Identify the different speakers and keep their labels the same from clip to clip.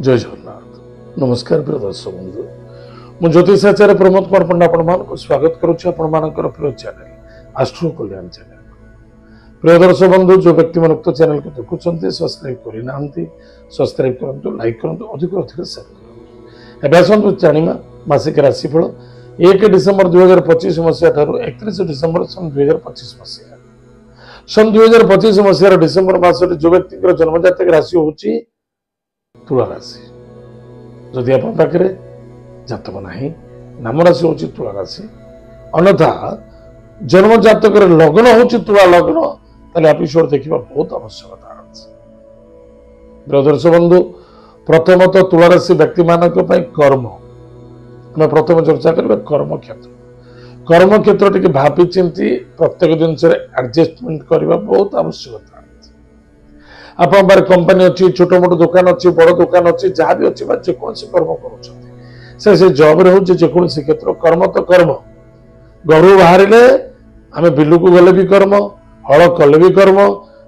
Speaker 1: जय जगन्नाथ नमस्कार प्रिय दर्शक बंधु मु ज्योतिषाचार्य प्रमोद कुमार पंडा आपको स्वागत करुच्ची प्रिय चैनल आस्ट्रो कल्याण चैनल। प्रिय दर्शक बंधु जो व्यक्ति मन उक्त चैनल को देखुं सब्सक्राइब करना सब्सक्राइब करूँ लाइक करूँ अधिक अधिक सेयार करूँ। आसतु जाना मासिक राशिफल 1 डिसेम्बर 2025 मसीहा ठारू 31 डिसेम्बर सन 2025 मसीहा। सन 2025 मसीहार डिसेम्बर मासरे जो व्यक्ति जन्मजातक राशि होची तुला राशि। जदि आप पाखे जातक ना नाम राशि हूँ तुला राशि अन्यथा जन्म जातक लग्न हूँ तुला लग्न ताले एपिसोड देखा बहुत आवश्यकता अछि। दर्शक बंधु प्रथमत तुला राशि व्यक्ति मानक कर्म आम प्रथम चर्चा करबा कर्म क्षेत्र टी भावी चिंती प्रत्येक जिनस एडजस्टमेंट करबा बहुत आवश्यकता। आप कंपनी अच्छी छोट मोट दुकान अच्छी बड़ दुकान अच्छी जहाँ भी अच्छी जेकोसी कर्म कर जब रे होकोसी क्षेत्र कर्म तो कर्म घर बाहर आम बिलू को गले भी कर्म हल कले भी कर्म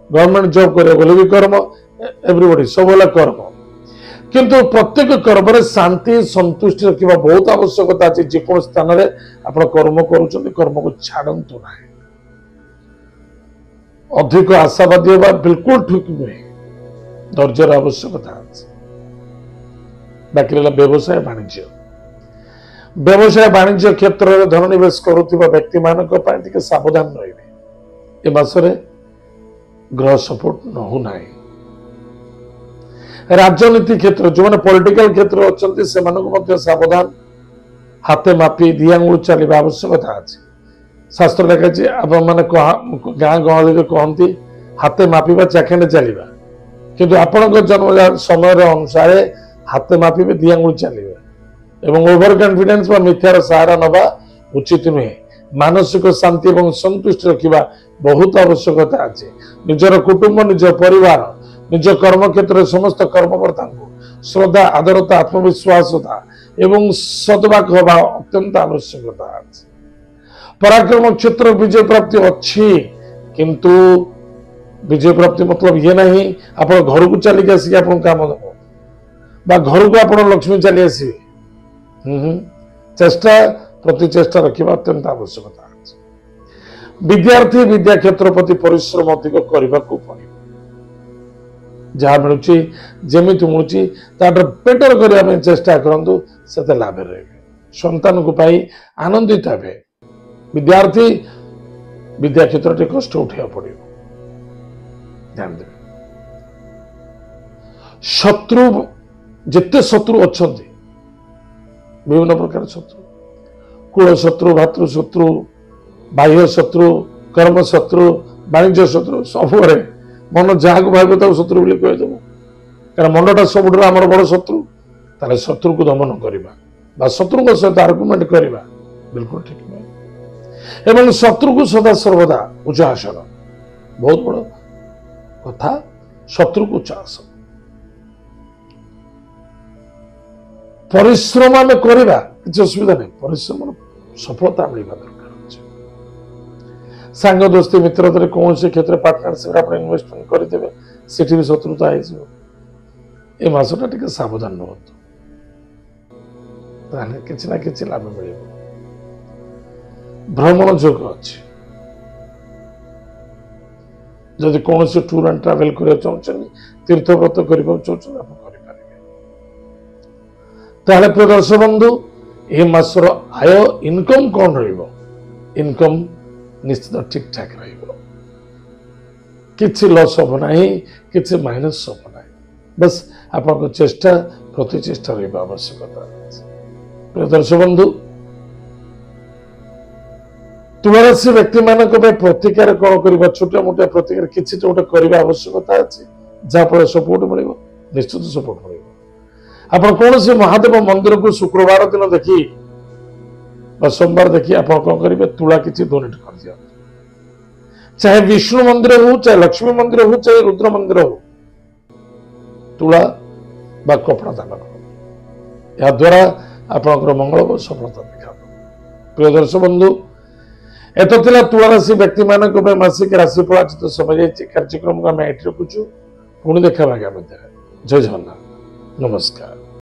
Speaker 1: गवर्नमेंट जॉब करे भी कर्म एवरीबॉडी सब कर्म किंतु प्रत्येक कर्म शांति संतुष्टि रखा बहुत आवश्यकता अच्छी। जेको स्थान में आप कर्म कर्म को छाड़ू ना अधिक आशावादी होगा बिल्कुल ठीक नुहे धैर्यर आवश्यकता अच्छे। बाकी रहा व्यवसाय वाणिज्य क्षेत्र में धन निवेश करुवा व्यक्ति मानक सावधान रही मासरे ग्रह सपोर्ट नहुना। राजनीति क्षेत्र जो मैंने पॉलिटिकल क्षेत्र अच्छा से सावधान हाथे मापी दिआंगुल चलवा आवश्यकता अच्छे। शास्त्र लिखाई आप मैंने गाँ गहली कहती हाथे मापिबा चाखेंडे चलवा किंतु आपण जन्म समय अनुसार हाथे मापिबे दिआंगुल चलवा एवं ओवर कॉन्फिडेंस मिथ्यार सहारा नवा उचित नुहे। मानसिक शांति और संतुष्टि रखा बहुत आवश्यकता अच्छे। निजर कुटुंब निज परिवार निज कर्म क्षेत्र समस्त कर्मकर्ता श्रद्धा आदरता आत्मविश्वासता एवं सद्वाक हवा अत्यंत आवश्यकता अच्छे। पराक्रम क्षेत्र विजय प्राप्ति अच्छी किंतु विजय प्राप्ति मतलब ये नहीं आप घर को चलिक आसिक आप काम दब घर को आप लक्ष्मी चली आसवे चेष्टा प्रति चेष्टा रखा अत्यंत आवश्यकता अच्छे। विद्यार्थी विद्या क्षेत्र प्रति परिश्रम अधिक करने को पड़े जहाँ मिलूँ जमी मिलूँ बेटर करने चेष्टा करूँ से लाभ रहे संतान को पाई आनंदित हे। विद्यार्थी विद्या क्षेत्र टे कष्ट उठा पड़े ध्यान देवे। शत्रु जिते शत्रु अच्छा विभिन्न प्रकार शत्रु कुल शत्रु भातृ शत्रु बाह्य शत्रु कर्म शत्रु वाणिज्य शत्रु सब मन जहाँ को भाव ताको शत्रु बोली कहीदेव कारण मनटा सब आम बड़ शत्रु ताले शत्रु को दमन करवा शत्रु सहित आर्गुमेंट करवा बिल्कुल ठीक नहीं। एवं शत्रु को सदा सर्वदा उच्चासन बहुत बड़ कथा शत्रु को उच्चासन परिश्रम आम करवा किसी असुविधा नहीं परिश्रम सफलता मिलवा दरकार। सांग दोस्ती मित्रता कौन से क्षेत्र पार्टनरशिप आप इन्वेस्टमेंट करदे से भी शत्रुता हो मासटा टे सावधान रुहतु किसी ना कि लाभ मिल। भ्रमण जोग अच्छे जदि कौन से टूर एंड ट्रैवल करने चाहते तीर्थव्रत करने चाहते आप करें। प्रिय दर्शक बंधु ये मासर आय इनकम कौन इनकम निश्चित ठीक ठाक किसी लॉस हम ना कि माइनस हम ना बस आप चेष्टा प्रति चेष्टा रहा आवश्यकता। प्रिय दर्शक बंधु तुला राशि व्यक्ति मान प्रतिकार कौन कर छोटा मोटा प्रतिकार किसी गोटे करने आवश्यकता अच्छे जहाँफल सपोर्ट मिल निश्चित सपोर्ट मिल। आप कौन से महादेव मंदिर को शुक्रवार दिन देखी सोमवार देखी आप कौन करेंगे तुला किसी डोनेट कर दिया चाहे विष्णु मंदिर हो चाहे लक्ष्मी मंदिर हो चाहे रुद्र मंदिर हो तुला बा कपड़ा दान कर द्वारा आप मंगल सफलता देखा। प्रिय दर्शक बंधु एत तुला राशि व्यक्ति मानक मासिक राशिफल आज समय कार्यक्रम को आम ये रखुचु पुणी देखा जय जगन्नाथ। नमस्कार।